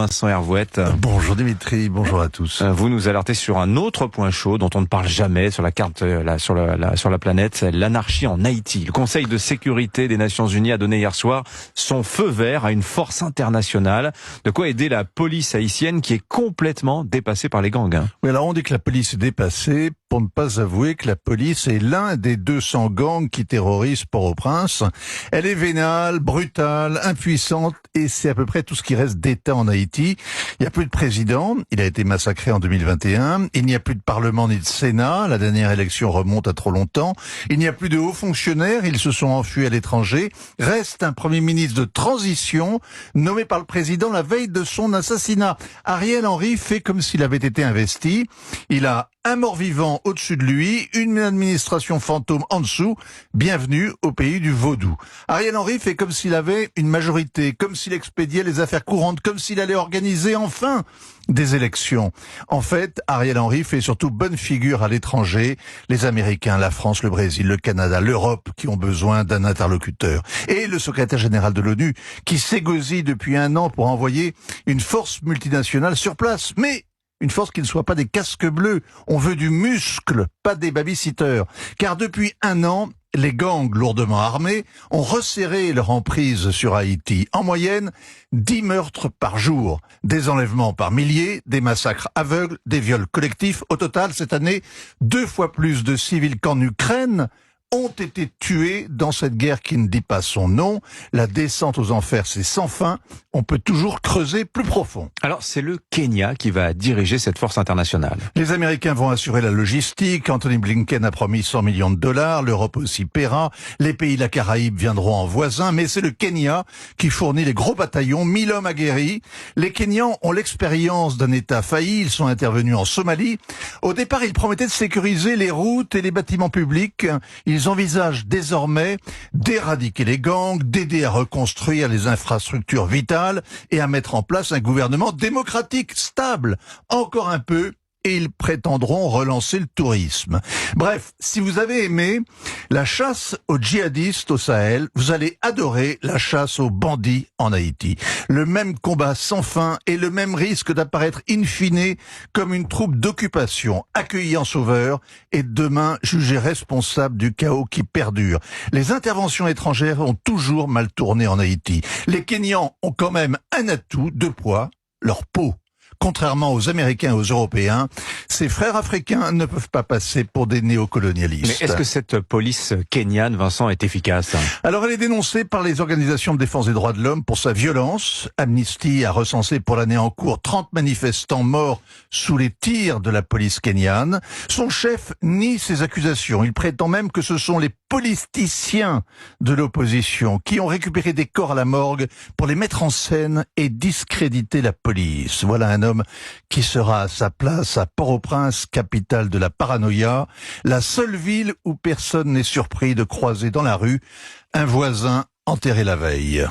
Vincent Hervouette. Bonjour Dimitri, bonjour à tous. Vous nous alertez sur un autre point chaud dont on ne parle jamais sur la carte, sur la planète, c'est l'anarchie en Haïti. Le Conseil de sécurité des Nations Unies a donné hier soir son feu vert à une force internationale. De quoi aider la police haïtienne qui est complètement dépassée par les gangs. Oui, alors on dit que la police est dépassée pour ne pas avouer que la police est l'un des 200 gangs qui terrorisent Port-au-Prince. Elle est vénale, brutale, impuissante et c'est à peu près tout ce qui reste d'État en Haïti. Il n'y a plus de président, il a été massacré en 2021, il n'y a plus de parlement ni de sénat, la dernière élection remonte à trop longtemps, il n'y a plus de hauts fonctionnaires, ils se sont enfuis à l'étranger, reste un premier ministre de transition nommé par le président la veille de son assassinat. Ariel Henry fait comme s'il avait été investi, il a un mort-vivant au-dessus de lui, une administration fantôme en dessous. Bienvenue au pays du vaudou. Ariel Henry fait comme s'il avait une majorité, comme s'il expédiait les affaires courantes, comme s'il allait organiser enfin des élections. En fait, Ariel Henry fait surtout bonne figure à l'étranger. Les Américains, la France, le Brésil, le Canada, l'Europe qui ont besoin d'un interlocuteur. Et le secrétaire général de l'ONU qui s'égosille depuis un an pour envoyer une force multinationale sur place. Mais une force qui ne soit pas des casques bleus. On veut du muscle, pas des babysitters. Car depuis un an, les gangs lourdement armés ont resserré leur emprise sur Haïti. En moyenne, 10 meurtres par jour, des enlèvements par milliers, des massacres aveugles, des viols collectifs. Au total, cette année, 2 fois plus de civils qu'en Ukraine ont été tués dans cette guerre qui ne dit pas son nom. La descente aux enfers, c'est sans fin. On peut toujours creuser plus profond. Alors, c'est le Kenya qui va diriger cette force internationale. Les Américains vont assurer la logistique. Anthony Blinken a promis 100 millions de dollars. L'Europe aussi paiera. Les pays de la Caraïbe viendront en voisins. Mais c'est le Kenya qui fournit les gros bataillons, 1000 hommes aguerris. Les Kenyans ont l'expérience d'un État failli. Ils sont intervenus en Somalie. Au départ, ils promettaient de sécuriser les routes et les bâtiments publics. Ils envisagent désormais d'éradiquer les gangs, d'aider à reconstruire les infrastructures vitales et à mettre en place un gouvernement démocratique, stable. Encore un peu, et ils prétendront relancer le tourisme. Bref, si vous avez aimé la chasse aux djihadistes au Sahel, vous allez adorer la chasse aux bandits en Haïti. Le même combat sans fin et le même risque d'apparaître in fine comme une troupe d'occupation accueillie en sauveur et demain jugée responsable du chaos qui perdure. Les interventions étrangères ont toujours mal tourné en Haïti. Les Kenyans ont quand même un atout, 2 poids, leur peau. Contrairement aux Américains et aux Européens, ces frères africains ne peuvent pas passer pour des néocolonialistes. Mais est-ce que cette police kenyane, Vincent, est efficace ? Alors elle est dénoncée par les organisations de défense des droits de l'homme pour sa violence. Amnesty a recensé pour l'année en cours 30 manifestants morts sous les tirs de la police kenyane. Son chef nie ces accusations. Il prétend même que ce sont les politiciens de l'opposition qui ont récupéré des corps à la morgue pour les mettre en scène et discréditer la police. Voilà un homme qui sera à sa place à Port-au-Prince, capitale de la paranoïa, la seule ville où personne n'est surpris de croiser dans la rue un voisin enterré la veille.